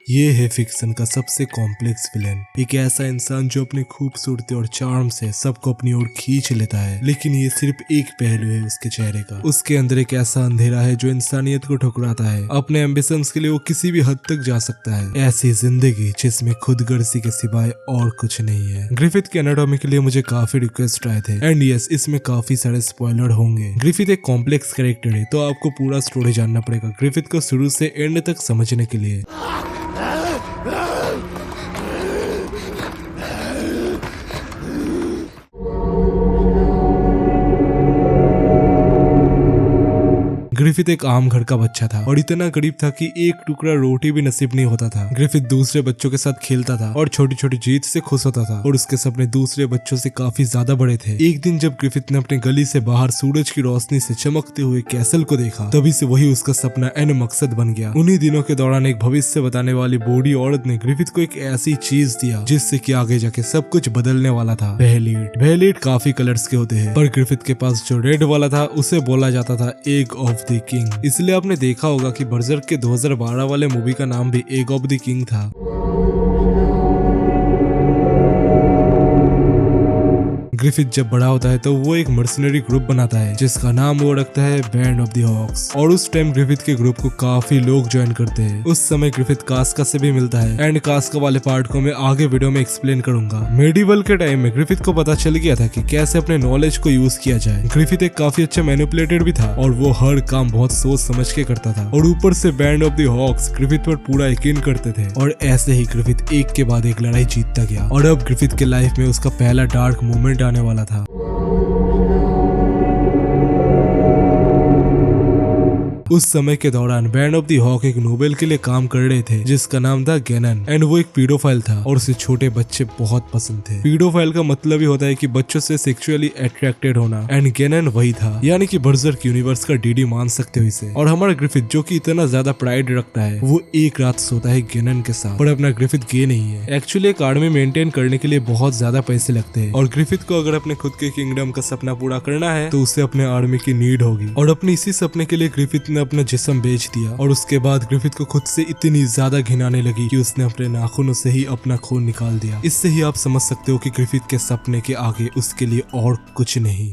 ये है फिक्शन का सबसे कॉम्प्लेक्स विलेन, एक ऐसा इंसान जो अपनी खूबसूरती और चार्म से सबको अपनी ओर खींच लेता है। लेकिन ये सिर्फ एक पहलू है उसके चेहरे का। उसके अंदर एक ऐसा अंधेरा है जो इंसानियत को ठुकराता है। अपने एम्बिशंस के लिए वो किसी भी हद तक जा सकता है। ऐसी जिंदगी जिसमें खुदगर्जी के सिवाय और कुछ नहीं है। ग्रिफिथ के एनाटॉमी के लिए मुझे काफी रिक्वेस्ट आए थे एंड यस, इसमें काफी सारे स्पॉइलर होंगे। ग्रिफिथ एक कॉम्प्लेक्स कैरेक्टर है, तो आपको पूरा स्टोरी जानना पड़ेगा ग्रिफिथ को शुरू से एंड तक समझने के लिए। ग्रिफिथ एक आम घर का बच्चा था और इतना गरीब था कि एक टुकड़ा रोटी भी नसीब नहीं होता था। ग्रिफिथ दूसरे बच्चों के साथ खेलता था और छोटी छोटी जीत से खुश होता था और उसके सपने दूसरे बच्चों से काफी ज्यादा बड़े थे। एक दिन जब ग्रिफिथ ने अपनी गली से बाहर सूरज की रोशनी से चमकते हुए कैसल को देखा, तभी से वही उसका सपना एंड मकसद बन गया। उन्हीं दिनों के दौरान एक भविष्य बताने वाली बूढ़ी औरत ने ग्रिफिथ को एक ऐसी चीज दिया जिससे कि आगे जाके सब कुछ बदलने वाला था। वेहलीड काफी कलर्स के होते हैं, पर ग्रिफिथ के पास जो रेड वाला था उसे बोला जाता था एग ऑफ द किंग। इसलिए आपने देखा होगा कि बर्जर्क के 2012 वाले मूवी का नाम भी एग ऑफ द किंग था। ग्रिफिथ जब बड़ा होता है तो वो एक मर्सनरी ग्रुप बनाता है जिसका नाम वो रखता है बैंड ऑफ द हॉक्स। और उस टाइम ग्रिफिथ के ग्रुप को काफी लोग ज्वाइन करते हैं। उस समय ग्रिफिथ कास्का से भी मिलता है एंड कास्का वाले पार्ट को मैं आगे वीडियो में एक्सप्लेन करूंगा। मेडिवल के टाइम में ग्रिफिथ को पता चल गया था कि कैसे अपने नॉलेज को यूज किया जाए। ग्रिफिथ एक काफी अच्छा मैनिपुलेटेड भी था और वो हर काम बहुत सोच समझ के करता था। और ऊपर से Band of the Hawks Griffith पर पूरा यकीन करते थे और ऐसे ही ग्रिफिथ एक के बाद एक लड़ाई जीतता गया। और अब ग्रिफिथ के लाइफ में उसका पहला डार्क मोमेंट आने वाला था। उस समय के दौरान बैंड ऑफ द हॉक एक नोबेल के लिए काम कर रहे थे जिसका नाम था गेनन एंड वो एक पीडोफाइल था और उसे छोटे बच्चे बहुत पसंद थे। पीडोफाइल का मतलब ही होता है कि बच्चों से सेक्सुअली अट्रैक्टेड होना एंड गेनन वही था, यानी कि बर्जर्क यूनिवर्स का डीडी मान सकते हो इसे। और हमारा ग्रिफिथ जो कि इतना ज्यादा प्राइड रखता है वो एक रात सोता है गेनन के साथ, पर अपना ग्रिफिथ गे नहीं है। एक्चुअली एक आर्मी मेंटेन करने के लिए बहुत ज्यादा पैसे लगते हैं और ग्रिफिथ को अगर अपने खुद के किंगडम का सपना पूरा करना है तो उसे अपने आर्मी की नीड होगी। और अपने इसी सपने के लिए ग्रिफिथ अपना जिस्म बेच दिया और उसके बाद ग्रिफिथ को खुद से इतनी ज्यादा घिन आने लगी कि उसने अपने नाखूनों से ही अपना खून निकाल दिया। इससे ही आप समझ सकते हो कि ग्रिफिथ के सपने के आगे उसके लिए और कुछ नहीं।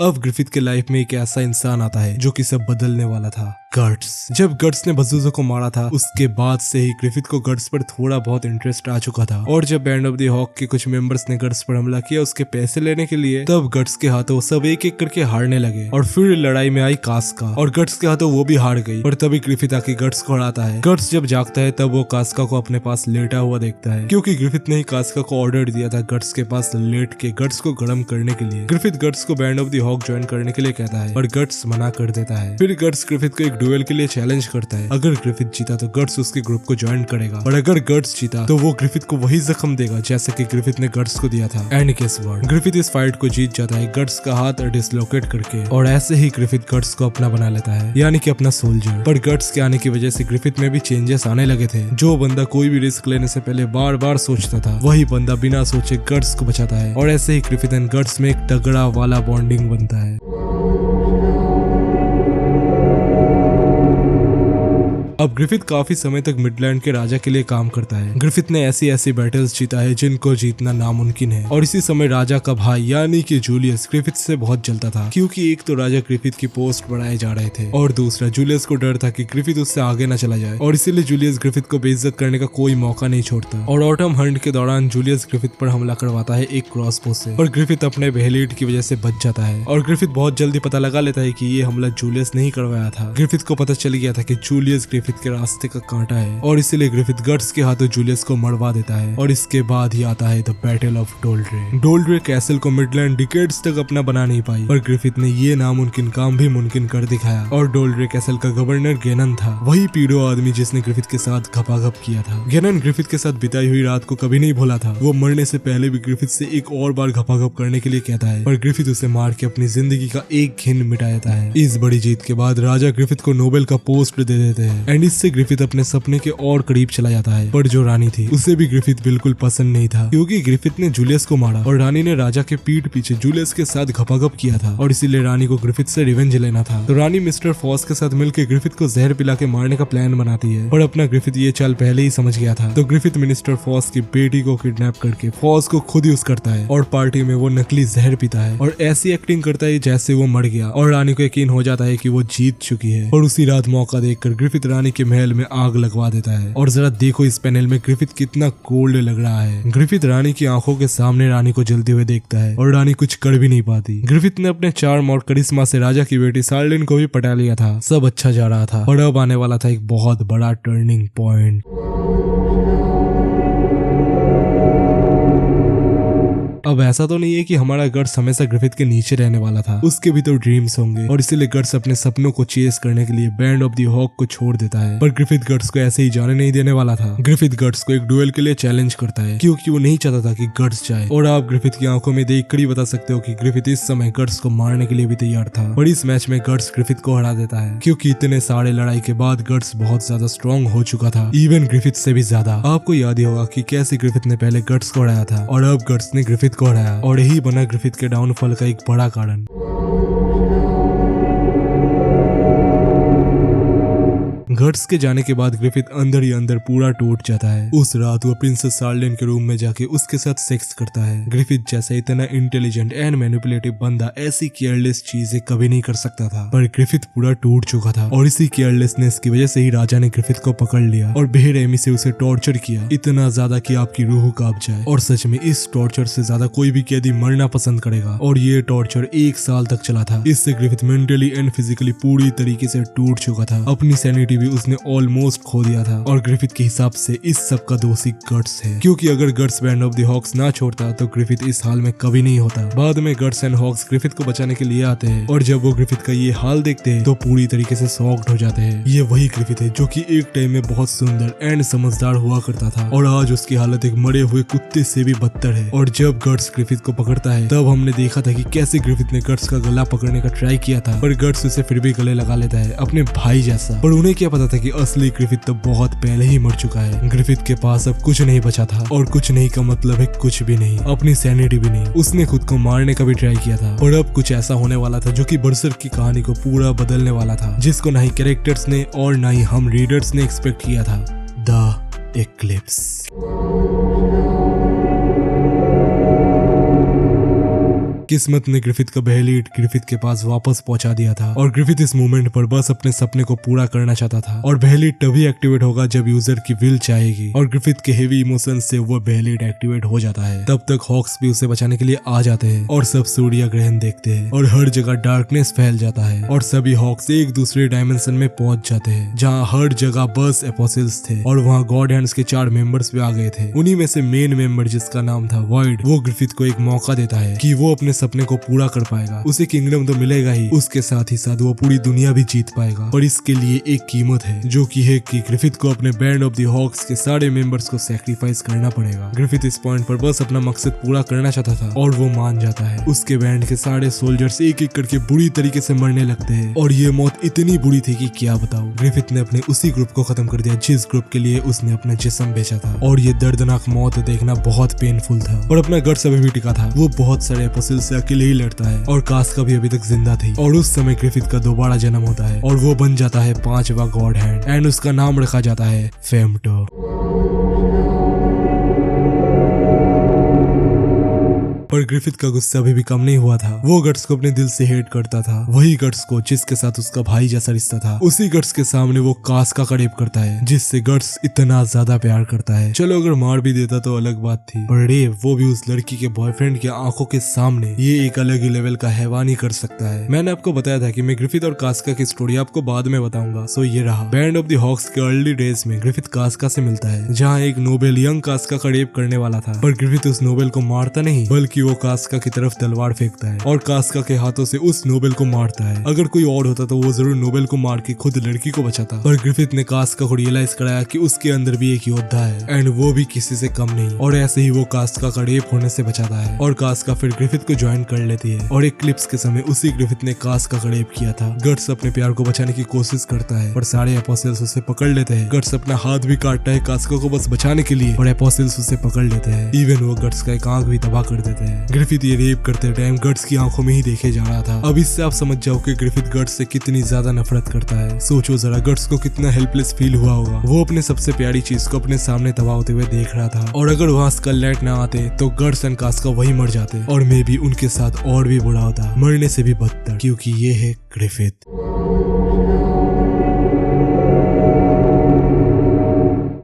अब ग्रिफिथ के लाइफ में एक ऐसा इंसान आता है जो कि सब बदलने वाला था, गट्स। जब गट्स ने बजूजो को मारा था उसके बाद से ही ग्रिफिथ को गट्स पर थोड़ा बहुत इंटरेस्ट आ चुका था। और जब बैंड ऑफ द हॉक के कुछ मेंबर्स ने गट्स पर हमला किया उसके पैसे लेने के लिए, तब गट्स के हाथों सब एक एक करके हारने लगे। और फिर लड़ाई में आई कास्का और गट्स के हाथों वो भी हार गई। और तभी ग्रिफिथ आके गट्स को हराता है। गट्स जब जागता है तब वो कास्का को अपने पास लेटा हुआ देखता है, क्योंकि ग्रिफिथ ने ही कास्का को ऑर्डर दिया था गट्स के पास लेट के गट्स को गर्म करने के लिए। ग्रिफिथ गट्स को Band of the Hawk join करने के लिए कहता है पर गट्स मना कर देता है। फिर गट्स ग्रिफिथ को एक डुएल के लिए चैलेंज करता है। अगर ग्रिफिथ जीता तो गट्स उसके ग्रुप को ज्वाइन करेगा और अगर गट्स जीता तो वो ग्रिफिथ को वही जख्म देगा जैसे कि ग्रिफिथ ने गट्स को दिया था। एंड गेस व्हाट, ग्रिफिथ इस फाइट को जीत जाता है गट्स का हाथ डिसलोकेट करके। और ऐसे ही ग्रिफिथ गट्स को अपना बना लेता है, यानी कि अपना सोल्जर। पर गट्स के आने की वजह से ग्रिफिथ में भी चेंजेस आने लगे थे। जो बंदा कोई भी रिस्क लेने से पहले बार बार सोचता था वही बंदा बिना सोचे गट्स को बचाता है। और ऐसे ही ग्रिफिथ एंड गट्स में एक तगड़ा वाला बॉन्डिंग बनता है। अब ग्रिफिथ काफी समय तक मिडलैंड के राजा के लिए काम करता है। ग्रिफिथ ने ऐसी ऐसी बैटल्स जीता है जिनको जीतना नामुमकिन है। और इसी समय राजा का भाई यानी कि जूलियस ग्रिफिथ से बहुत जलता था, क्योंकि एक तो राजा ग्रिफिथ की पोस्ट बढ़ाए जा रहे थे और दूसरा जूलियस को डर था कि ग्रिफिथ उससे आगे न चला जाए। और इसीलिए जूलियस ग्रिफिथ को बेइज्जत करने का कोई मौका नहीं छोड़ता। और ऑटम हंट के दौरान जूलियस ग्रिफिथ पर हमला करवाता है एक क्रॉसबो से और ग्रिफिथ अपने वेहलीड की वजह से बच जाता है। और ग्रिफिथ बहुत जल्दी पता लगा लेता है कि ये हमला जूलियस नहीं करवाया था। ग्रिफिथ को पता चल गया था कि जूलियस ग्रिफिथ के रास्ते का कांटा है और इसीलिए ग्रिफिथ गट्स के हाथों जूलियस को मरवा देता है। और इसके बाद ही आता है द बैटल ऑफ डोल्ड्रे। डोल्ड्रे कैसल को मिडलैंड डिकेड्स तक अपना बना नहीं पाई, पर ग्रिफिथ ने ये नामुमकिन काम भी मुमकिन कर दिखाया। और डोल्ड्रे कैसल का गवर्नर गेनन था, वही पीडो आदमी जिसने ग्रिफिथ के साथ घपाघप किया था। गेनन ग्रिफिथ के साथ बिताई हुई रात को कभी नहीं भूला था। वो मरने से पहले भी ग्रिफिथ से एक और बार घपाघप करने के लिए कहता है, पर ग्रिफिथ उसे मार के अपनी जिंदगी का एक घिन मिटा देता है। इस बड़ी जीत के बाद राजा ग्रिफिथ को नोबेल का पोस्ट दे देते हैं। लेकिन इससे ग्रिफिथ अपने सपने के और करीब चला जाता है। पर जो रानी थी उसे भी ग्रिफिथ बिल्कुल पसंद नहीं था, क्योंकि ग्रिफिथ ने जूलियस को मारा और रानी ने राजा के पीठ पीछे जूलियस के साथ घपाघप किया था और इसीलिए रानी को ग्रिफिथ से रिवेंज लेना था। तो रानी मिस्टर फॉस के साथ मिलकर ग्रिफिथ को जहर पिला के मारने का प्लान बनाती है, पर अपना ग्रिफिथ ये चाल पहले ही समझ गया था। तो ग्रिफिथ मिनिस्टर फॉस की बेटी को किडनैप करके फॉस को खुद यूज करता है और पार्टी में वो नकली जहर पीता है और ऐसी एक्टिंग करता है जैसे वो मर गया और रानी को यकीन हो जाता है कि वो जीत चुकी है। और उसी रात मौका देखकर ग्रिफिथ रानी के महल में आग लगवा देता है। और जरा देखो इस पैनल में ग्रिफिथ कितना कोल्ड लग रहा है। ग्रिफिथ रानी की आंखों के सामने रानी को जलते हुए देखता है और रानी कुछ कर भी नहीं पाती। ग्रिफिथ ने अपने चार्म और करिश्मा से राजा की बेटी सार्लिन को भी पटा लिया था। सब अच्छा जा रहा था और अब आने वाला था एक बहुत बड़ा टर्निंग पॉइंट। अब ऐसा तो नहीं है कि हमारा गर्ट्स हमेशा ग्रिफिथ के नीचे रहने वाला था, उसके भी तो ड्रीम्स होंगे और इसीलिए गर्ट्स अपने सपनों को चेस करने के लिए बैंड ऑफ द हॉक को छोड़ देता है। पर ग्रिफिथ गर्ट्स को ऐसे ही जाने नहीं देने वाला था। ग्रिफिथ गर्ट्स को एक डुएल के लिए चैलेंज करता है, क्योंकि वो नहीं चाहता था कि गर्ट्स जाए। और आप ग्रिफिथ की आंखों में देखकर ही बता सकते हो कि ग्रिफिथ इस समय गर्ट्स को मारने के लिए भी तैयार था। पर इस मैच में गर्ट्स ग्रिफिथ को हरा देता है, क्योंकि इतने सारे लड़ाई के बाद गर्ट्स बहुत ज्यादा स्ट्रॉन्ग हो चुका था, इवन ग्रिफिथ से भी ज्यादा। आपको याद ही होगा कि कैसे ग्रिफिथ ने पहले गर्ट्स को हराया था और अब गर्ट्स ने ग्रिफिथ को हराया और यही बना ग्रिफिथ के डाउनफॉल का एक बड़ा कारण। गर्ट्स के जाने के बाद ग्रिफिथ अंदर ही अंदर पूरा टूट जाता है। उस रात वो प्रिंसेस सार्लिन के रूम में जाके उसके साथ सेक्स करता है। ग्रिफिथ जैसा इतना इंटेलिजेंट एंड मैनिपुलेटिव बंदा ऐसी केयरलेस चीजें कभी नहीं कर सकता था, पर ग्रिफिथ पूरा टूट चुका था और इसी केयरलेसनेस की वजह से ही राजा ने ग्रिफिथ को पकड़ लिया और बेरहमी से उसे टॉर्चर किया, इतना ज्यादा कि आपकी रूह कांप जाए। और सच में इस टॉर्चर से ज्यादा कोई भी कैदी मरना पसंद करेगा और ये टॉर्चर 1 साल तक चला था। इससे ग्रिफिथ मेंटली एंड फिजिकली पूरी तरीके से टूट चुका था। अपनी सैनिटी भी उसने ऑलमोस्ट खो दिया था और ग्रिफिथ के हिसाब से इस सब का दोषी गर्ट्स है, क्योंकि अगर गर्ट्स बैंड ऑफ द हॉक्स ना छोड़ता तो ग्रिफिथ इस हाल में कभी नहीं होता। बाद में गर्ट्स एंड हॉक्स ग्रिफिथ को बचाने के लिए आते हैं और जब वो ग्रिफिथ का ये हाल देखते हैं तो पूरी तरीके से शॉक्ड हो जाते हैं। ये वही ग्रिफिथ है जो कि एक टाइम में बहुत सुंदर एंड समझदार हुआ करता था और आज उसकी हालत एक मरे हुए कुत्ते से भी बदतर है। और जब गर्ट्स ग्रिफिथ को पकड़ता है तब हमने देखा था कि कैसे ग्रिफिथ ने गर्ट्स का गला पकड़ने का ट्राई किया था, पर गर्ट्स उसे फिर भी गले लगा लेता है अपने भाई जैसा। पर उन्हें क्या पता था कि असली ग्रिफिथ तो बहुत पहले ही मर चुका है। ग्रिफिथ के पास अब कुछ नहीं बचा था और कुछ नहीं का मतलब है कुछ भी नहीं, अपनी सैनिटी भी नहीं। उसने खुद को मारने का भी ट्राई किया था और अब कुछ ऐसा होने वाला था जो कि बरसर्क की कहानी को पूरा बदलने वाला था, जिसको ना ही कैरेक्टर्स ने और ना ही हम रीडर्स ने एक्सपेक्ट किया था। The eclipse. किस्मत ने ग्रिफिथ का बहलीट ग्रिफिथ के पास वापस पहुंचा दिया था और ग्रिफिथ इस मूवमेंट पर बस अपने सपने को पूरा करना चाहता था। और बहलीट तभी एक्टिवेट होगा जब यूजर की विल चाहेगी और ग्रिफिथ के हेवी इमोशन से वो बहलीट एक्टिवेट हो जाता है। तब तक हॉक्स भी उसे बचाने के लिए आ जाते हैं और सब सूर्य ग्रहण देखते हैं और हर जगह डार्कनेस फैल जाता है और सभी हॉक्स एक दूसरे डायमेंशन में पहुंच जाते हैं, जहाँ हर जगह बस एपोसिल्स थे और वहाँ गॉड हैंड्स के 4 मेंबर्स भी आ गए थे। उन्हीं में से मेन मेंबर जिसका नाम था वॉइड, वो ग्रिफिथ को एक मौका देता है कि वो अपने सपने को पूरा कर पाएगा। उसे किंगडम तो मिलेगा ही, उसके साथ ही साथ वो पूरी दुनिया भी जीत पाएगा। पर इसके लिए एक कीमत है, जो कि है कि ग्रिफिथ को अपने बैंड ऑफ द हॉक्स के सारे मेंबर्स को सैक्रिफाइस करना पड़ेगा। ग्रिफिथ इस पॉइंट पर बस अपना मकसद पूरा करना चाहता था और वो मान जाता है। उसके बैंड के सारे सोल्जर्स एक एक करके बुरी तरीके से मरने लगते हैं और ये मौत इतनी बुरी थी कि क्या बताऊं। ग्रिफिथ ने अपने उसी ग्रुप को खत्म कर दिया जिस ग्रुप के लिए उसने अपना जिस्म बेचा था और ये दर्दनाक मौत देखना बहुत पेनफुल था। और अपना गर्ट्स अभी भी टिका था, वो बहुत सारे एपोसिल से अकेले ही लड़ता है और कास्का भी अभी तक जिंदा थी। और उस समय ग्रिफिथ का दोबारा जन्म होता है और वो बन जाता है 5वां गॉड हैंड एंड उसका नाम रखा जाता है फेम्टो। पर ग्रिफिथ का गुस्सा अभी भी कम नहीं हुआ था। वो गर्ट्स को अपने दिल से हेट करता था, वही गर्ट्स को जिसके साथ उसका भाई जैसा रिश्ता था। उसी गर्ट्स के सामने वो कास्का का रेप करता है, जिससे गर्ट्स इतना ज्यादा प्यार करता है। चलो अगर मार भी देता तो अलग बात थी, पर रेप वो भी उस लड़की के बॉयफ्रेंड की आंखों के सामने, ये एक अलग ही लेवल का हैवानी कर सकता है। मैंने आपको बताया था कि मैं ग्रिफिथ और कास्का की स्टोरी आपको बाद में बताऊंगा, सो ये रहा। बैंड ऑफ द हॉक्स के अर्ली डेज में ग्रिफिथ कास्का से मिलता है, जहाँ एक नोबेल यंग कास्का का रेप करने वाला था। पर ग्रिफिथ उस नोबेल को मारता नहीं, बल्कि क्योंकि वो कास्का की तरफ तलवार फेंकता है और कास्का के हाथों से उस नोबेल को मारता है। अगर कोई और होता तो वो जरूर नोबेल को मार के खुद लड़की को बचाता, पर ग्रिफिथ ने कास्का को रियलाइज कराया कि उसके अंदर भी एक योद्धा है एंड वो भी किसी से कम नहीं, और ऐसे ही वो कास्का का रेप होने से बचाता है और कास्का फिर ग्रिफिथ को ज्वाइन कर लेती है। और एक क्लिप्स के समय उसी ग्रिफिथ ने कास्का का रेप किया था। गट्स अपने प्यार को बचाने की कोशिश करता है पर सारे एपोसिल्स उसे पकड़ लेते हैं। गट्स अपना हाथ भी काटता है कास्का को बस बचाने के लिए और एपोसिल्स उसे पकड़ लेते हैं। इवन वो गट्स का एक आंख भी तबाह कर देते हैं। ग्रिफिथ ये रेप करते टाइम गट्स की आंखों में ही देखे जा रहा था। अब इससे आप समझ जाओ कि ग्रिफिथ गट्स से कितनी ज्यादा नफरत करता है। सोचो जरा गट्स को कितना हेल्पलेस फील हुआ होगा। वो अपने सबसे प्यारी चीज को अपने सामने तबाह होते हुए देख रहा था और अगर वहाँ स्कल नाइट ना आते तो गट्स एंड कास्का वही मर जाते और मे भी उनके साथ और भी बुरा होता, मरने से भी बदतर, क्योंकि ये है ग्रिफिथ।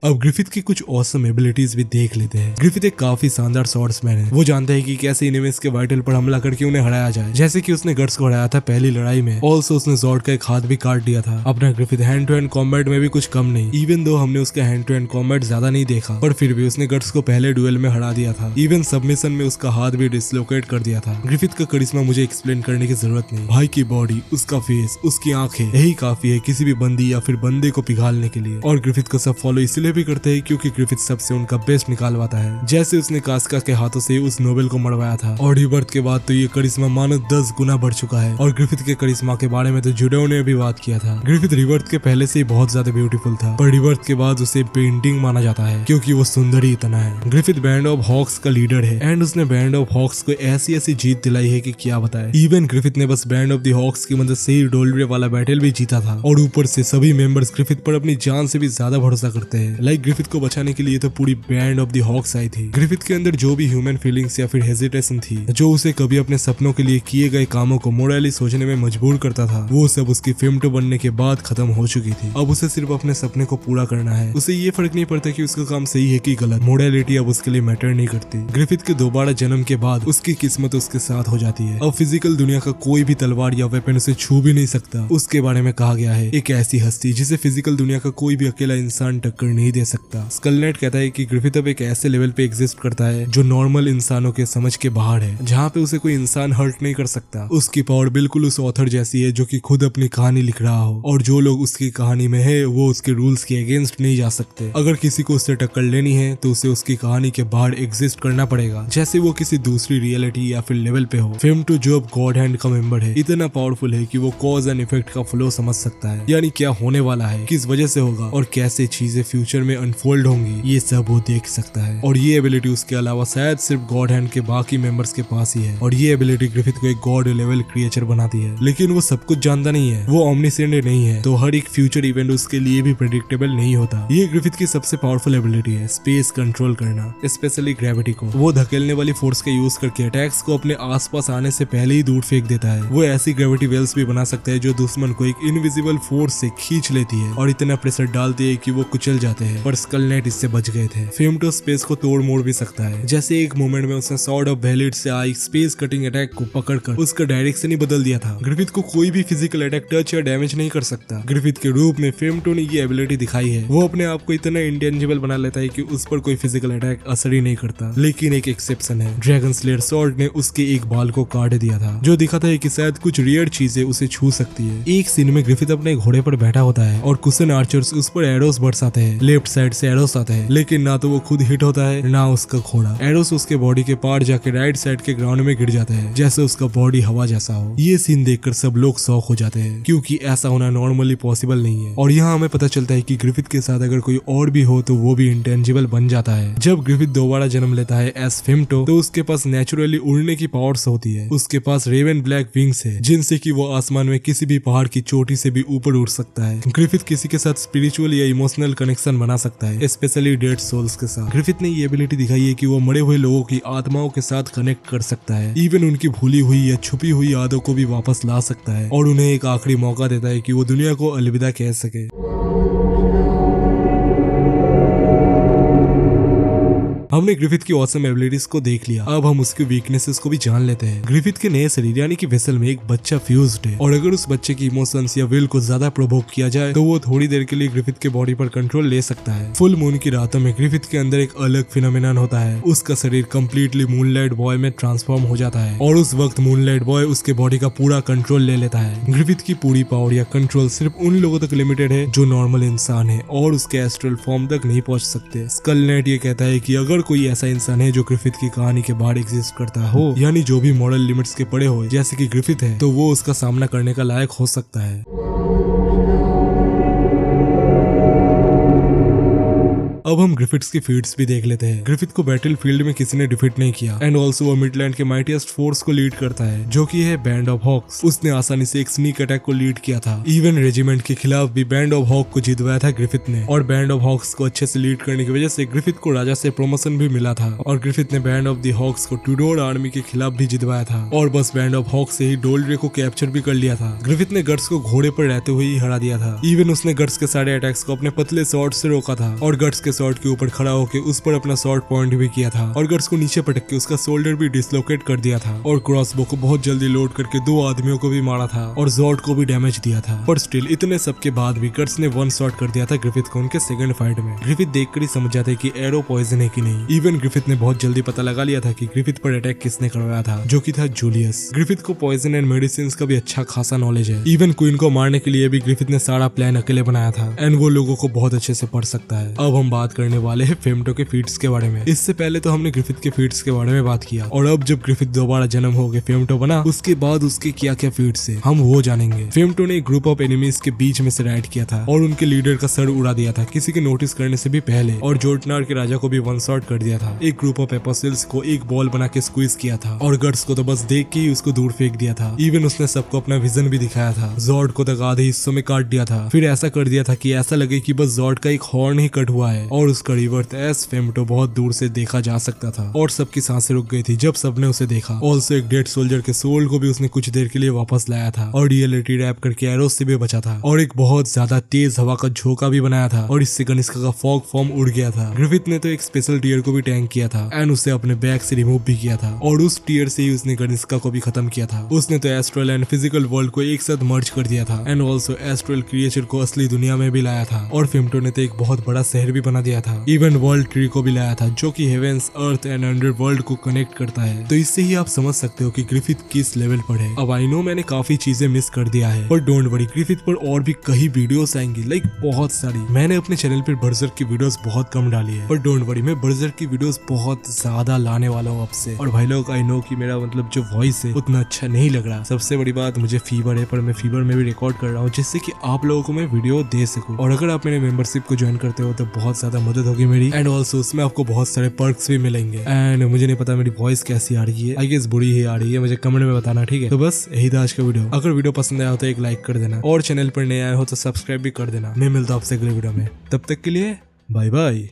अब ग्रिफिथ की कुछ ऑसम एबिलिटीज भी देख लेते हैं। ग्रिफिथ एक काफी शानदार स्वॉर्ड्समैन है। वो जानता है कि कैसे एनिमीज के वाइटल पर हमला करके उन्हें हराया जाए, जैसे कि उसने गट्स को हराया था पहली लड़ाई में। ऑल्सो उसने जॉर्ड का एक हाथ भी काट दिया था। अपना Griffith hand to hand combat में भी कुछ कम नहीं। इवन दो हमने उसका हैंड टू हैंड कॉम्बैट ज्यादा नहीं देखा, पर फिर भी उसने गट्स को पहले डुएल में हरा दिया था। इवन सबमिशन में उसका हाथ भी डिसलोकेट कर दिया था। ग्रिफिथ का करिश्मा मुझे एक्सप्लेन करने की जरूरत नहीं। भाई की बॉडी, उसका फेस, उसकी आंखें, यही काफी है किसी भी बंदी या फिर बंदे को पिघालने के लिए। और ग्रिफिथ को सब फॉलो इसलिए भी करते हैं क्योंकि ग्रिफिथ सबसे उनका बेस्ट निकालवाता है। जैसे उसने कास्का के हाथों से उस नोबेल को मरवाया था और रिबर्थ के बाद तो ये करिश्मा मानो 10 गुना बढ़ चुका है। और ग्रिफिथ के करिश्मा के बारे में तो जुडो ने भी बात किया था। ग्रिफिथ रिबर्थ के पहले से ही बहुत ज्यादा ब्यूटीफुल था, पर रिबर्थ के बाद उसे पेंटिंग माना जाता है क्योंकि वो सुंदर ही इतना है। ग्रिफिथ बैंड ऑफ हॉक्स का लीडर है एंड उसने बैंड ऑफ हॉक्स को ऐसी ऐसी जीत दिलाई है कि क्या बताए। इवन ग्रिफिथ ने बस बैंड ऑफ द हॉक्स की मदद से ही डोलरे वाला बैटल भी जीता था और ऊपर से सभी मेंबर्स ग्रिफिथ पर अपनी जान से भी ज्यादा भरोसा करते हैं। लाइक ग्रिफिथ को बचाने के लिए तो पूरी बैंड ऑफ द हॉक्स आई थी। ग्रिफिथ के अंदर जो भी ह्यूमन फीलिंग्स या फिर हेजिटेशन थी, जो उसे कभी अपने सपनों के लिए किए गए कामों को मोरली सोचने में मजबूर करता था, वो सब उसकी फेमटो बनने के बाद खत्म हो चुकी थी। अब उसे सिर्फ अपने सपने को पूरा करना है। उसे ये फर्क नहीं पड़ता कि उसका काम सही है कि गलत। मोरलिटी अब उसके लिए मैटर नहीं करती। ग्रिफिथ के दोबारा जन्म के बाद उसकी किस्मत उसके साथ हो जाती है। अब फिजिकल दुनिया का कोई भी तलवार या वेपन उसे छू भी नहीं सकता। उसके बारे में कहा गया है एक ऐसी हस्ती जिसे फिजिकल दुनिया का कोई भी अकेला इंसान टक्कर नहीं दे सकता। स्कल नाइट कहता है कि ग्रिफिथ अब एक ऐसे लेवल पे एग्जिस्ट करता है जो नॉर्मल इंसानों के समझ के बाहर है, जहाँ पे उसे कोई इंसान हर्ट नहीं कर सकता। उसकी पावर बिल्कुल उस ऑथर जैसी है जो कि खुद अपनी कहानी लिख रहा हो और जो लोग उसकी कहानी में है वो उसके रूल्स के अगेंस्ट नहीं जा सकते। अगर किसी को उससे टक्कर लेनी है तो उसे उसकी कहानी के बाहर एग्जिस्ट करना पड़ेगा, जैसे वो किसी दूसरी रियलिटी या फिर लेवल पे हो। फेमटो जो अब गॉड हैंड का मेंबर है, इतना पावरफुल है कि वो कॉज एंड इफेक्ट का फ्लो समझ सकता है, यानी क्या होने वाला है, किस वजह से होगा और कैसे चीजें फ्यूचर में अनफोल्ड होंगी, ये सब वो देख सकता है। और ये एबिलिटी उसके अलावा शायद सिर्फ गॉड हैंड के बाकी मेंबर्स के पास ही है और ये एबिलिटी ग्रिफिथ को एक गॉड लेवल क्रिएचर बनाती है। लेकिन वो सब कुछ जानता नहीं है, वो ओमनीसेंट नहीं है, तो हर एक फ्यूचर इवेंट उसके लिए भी प्रेडिक्टेबल नहीं होता। ये ग्रिफिथ की सबसे पावरफुल एबिलिटी है, स्पेस कंट्रोल करना, स्पेशली ग्रेविटी को। वो धकेलने वाली फोर्स का यूज करके अटैक्स को अपने आसपास आने से पहले ही दूर फेंक देता है। वो ऐसी ग्रेविटी वेल्स भी बना सकता है जो दुश्मन को एक इनविजिबल फोर्स से खींच लेती है और इतना प्रेशर डालती है कि वो कुचल जाते हैं, पर स्कल नाइट इससे बच गए थे। फेमटो स्पेस को तोड़ मोड़ भी सकता है, जैसे एक मोमेंट में उसने सॉर्ड ऑफ वेलिड से आई स्पेस कटिंग अटैक को पकड़कर उसका डायरेक्शन ही बदल दिया था। ग्रिफिथ को कोई भी फिजिकल अटैक टच या डैमेज नहीं कर सकता। ग्रिफिथ के रूप में फेमटो ने ये एबिलिटी दिखाई है। वो अपने आप को इतना इंटेंजिबल बना लेता है कि उस पर कोई फिजिकल अटैक असर ही नहीं करता। लेकिन एक एक्सेप्शन है, ड्रैगन स्लेयर सॉर्ड ने उसके एक बाल को काट दिया था, जो दिखाता है कि शायद कुछ रियर चीजें उसे छू सकती है। एक सीन में ग्रिफिथ अपने घोड़े पर बैठा होता है और कुशन आर्चर्स उस पर एरोस बरसाते हैं। लेफ्ट साइड से एरोस आते हैं, लेकिन ना तो वो खुद हिट होता है ना उसका घोड़ा। एरोस उसके बॉडी के पार जाके राइट साइड के ग्राउंड में गिर जाते हैं, जैसे उसका बॉडी हवा जैसा हो। ये सीन देखकर सब लोग शॉक हो जाते हैं क्योंकि ऐसा होना नॉर्मली पॉसिबल नहीं है। और यहाँ हमें पता चलता है कि ग्रिफिथ के साथ अगर कोई और भी हो तो वो भी इंटेंजिबल बन जाता है। जब ग्रिफिथ दोबारा जन्म लेता है एज फेमटो तो उसके पास नेचुरली उड़ने की पावर्स होती है। उसके पास रेवन ब्लैक विंग्स है जिनसे कि वो आसमान में किसी भी पहाड़ की चोटी से भी ऊपर उड़ सकता है। ग्रिफिथ किसी के साथ स्पिरिचुअल या इमोशनल कनेक्शन बना सकता है, स्पेशली डेड सोल्स के साथ। ग्रिफिथ ने ये एबिलिटी दिखाई है कि वो मरे हुए लोगों की आत्माओं के साथ कनेक्ट कर सकता है, इवन उनकी भूली हुई या छुपी हुई यादों को भी वापस ला सकता है और उन्हें एक आखिरी मौका देता है कि वो दुनिया को अलविदा कह सके। हमने ग्रिफिथ की ऑसम एबिलिटीज को देख लिया, अब हम उसकी वीकनेसेस को भी जान लेते हैं। ग्रिफिथ के नए शरीर यानी कि वेसल में एक बच्चा फ्यूज्ड है और अगर उस बच्चे की इमोशंस या विल को ज्यादा प्रोवोक किया जाए तो वो थोड़ी देर के लिए ग्रिफिथ के बॉडी पर कंट्रोल ले सकता है। फुल मून की रातों में ग्रिफिथ के अंदर एक अलग फिनोमेनन होता है, उसका शरीर कंप्लीटली मूनलाइट बॉय में ट्रांसफॉर्म हो जाता है और उस वक्त मूनलाइट बॉय उसके बॉडी का पूरा कंट्रोल ले लेता है। ग्रिफिथ की पूरी पावर या कंट्रोल सिर्फ उन लोगों तक लिमिटेड है जो नॉर्मल इंसान है और उसके एस्ट्रल फॉर्म तक नहीं पहुंच सकते। स्कलनेट ये कहता है कि अगर कोई ऐसा इंसान है जो ग्रिफिथ की कहानी के बाहर एग्जिस्ट करता हो, यानी जो भी मॉरल लिमिट्स के पड़े हो जैसे कि ग्रिफिथ है, तो वो उसका सामना करने का लायक हो सकता है। अब हम ग्रिफिथ्स की फीट्स भी देख लेते हैं। ग्रिफिथ को बैटल फील्ड में किसी ने डिफीट नहीं किया एंड ऑल्सो वो मिडलैंड के माइटीएस्ट फोर्स को लीड करता है जो कि है बैंड ऑफ हॉक्स। उसने आसानी से एक स्नीक अटैक को लीड किया था। इवन रेजिमेंट के खिलाफ भी बैंड ऑफ हॉक को जितवाया था ग्रिफिथ ने और बैंड ऑफ हॉक्स को अच्छे से लीड करने की वजह से ग्रिफिथ को राजा से प्रमोशन भी मिला था और ग्रिफिथ ने बैंड ऑफ द हॉक्स को ट्यूडोर आर्मी के खिलाफ भी जितवाया था और बस बैंड ऑफ हॉक से ही डोल्ड्रे को कैप्चर भी कर लिया था। ग्रिफिथ ने गट्स को घोड़े पर रहते हुए ही हरा दिया था। इवन उसने गट्स के सारे अटैक्स को अपने पतले शॉर्ट से रोका था और गट्स के शॉर्ट के ऊपर खड़ा होकर उस पर अपना शॉर्ट पॉइंट भी किया था और गट्स को नीचे पटक के उसका शोल्डर भी डिसलोकेट कर दिया था और क्रॉसबो को बहुत जल्दी लोड करके 2 आदमियों को भी मारा था और जॉर्ड को भी डैमेज दिया था। पर स्टिल इतने सब के बाद भी गट्स ने 1 शॉट कर दिया था ग्रिफिथ को उनके सेकंड फाइट में। ग्रिफिथ देखकर ही समझ जाते कि एरो पॉइजन है कि नहीं। इवन ग्रिफिथ ने बहुत जल्दी पता लगा लिया था कि ग्रिफिथ पर अटैक किसने करवाया था, जो कि था जूलियस। ग्रिफिथ को पॉइजन एंड मेडिसिन का भी अच्छा खासा नॉलेज है। इवन क्वीन को मारने के लिए भी ग्रिफिथ ने सारा प्लान अकेले बनाया था एंड वो लोगों को बहुत अच्छे से पढ़ सकता है। अब हम बात करने वाले हैं फेमटो के फीट्स के बारे में। इससे पहले तो हमने ग्रिफिथ के फीट्स के बारे में बात किया और अब जब ग्रिफिथ दोबारा जन्म हो गए फेमटो बना, उसके बाद उसके क्या क्या फीट्स है हम वो जानेंगे। फेमटो ने एक ग्रुप ऑफ एनिमीज के बीच में से राइड किया था और उनके लीडर का सर उड़ा दिया था किसी के नोटिस करने से भी पहले और जोटनार के राजा को भी 1 शॉट कर दिया था। एक ग्रुप ऑफ एपोसिल्स को एक बॉल बना के स्क्वीज किया था और गट्स को तो बस देख के ही उसको दूर फेंक दिया था। इवन उसने सबको अपना विजन भी दिखाया था। जॉर्ड को तक आधे हिस्सों में काट दिया था, फिर ऐसा कर दिया था कि ऐसा लगे कि बस जॉर्ड का एक हॉर्न ही कट हुआ है और उसका रिवर्थ एस फेमटो बहुत दूर से देखा जा सकता था और सबकी सांसें रुक गई थी जब सबने उसे देखा। ऑल्सो एक डेड सोल्जर के सोल को भी उसने कुछ देर के लिए वापस लाया था और रियलिटी रैप करके एरोस से भी बचा था और एक बहुत ज्यादा तेज हवा का झोंका भी बनाया था और इससे कनिष्का का फॉग फॉर्म उड़ गया था। ग्रिफिथ ने तो एक स्पेशल टीयर को भी टैंक किया था एंड उसे अपने बैग से रिमूव भी किया था और उस टीयर से ही उसने कनिष्का को भी खत्म किया था। उसने तो एस्ट्रल एंड फिजिकल वर्ल्ड को एक साथ मर्ज कर दिया था एंड ऑल्सो एस्ट्रल क्रिएचर को असली दुनिया में भी लाया था और फेमटो ने तो एक बहुत बड़ा शहर भी बना दिया था। इवन वर्ल्ड ट्री को भी लाया था जो कि हेवेंस, अर्थ एंड अंडरवर्ल्ड को कनेक्ट करता है। तो इससे ही आप समझ सकते हो कि ग्रिफिथ किस लेवल पर है। अब आई नो मैंने काफी चीजें मिस कर दिया है पर डोंट वरी, ग्रिफिथ पर और भी कई वीडियोस आएंगी, लाइक बहुत सारी। मैंने अपने चैनल पर बर्जर की वीडियोस बहुत कम डाली है पर डोंट वरी, मैं बर्जर की वीडियोस बहुत ज्यादा लाने वाला हूँ अब से। और भाई लोग आई नो कि मेरा मतलब जो वॉइस है उतना अच्छा नहीं लग रहा। सबसे बड़ी बात मुझे फीवर है पर मैं फीवर में भी रिकॉर्ड कर रहा हूँ जिससे कि आप लोगों को मैं वीडियो दे सकूं। और अगर आप मेरे मेंबरशिप को ज्वाइन करते हो तो बहुत ज्यादा मदद होगी मेरी एंड ऑल्सो उसमें आपको बहुत सारे पर्क्स भी मिलेंगे। एंड मुझे नहीं पता मेरी वॉइस कैसी आ रही है, आई गेस बुरी ही आ रही है, मुझे कमेंट में बताना, ठीक है। तो बस यही था आज का वीडियो। अगर वीडियो पसंद आया हो तो एक लाइक कर देना और चैनल पर नए आए हो तो सब्सक्राइब भी कर देना। मैं मिलता हूं आपसे अगले वीडियो में, तब तक के लिए बाय बाय।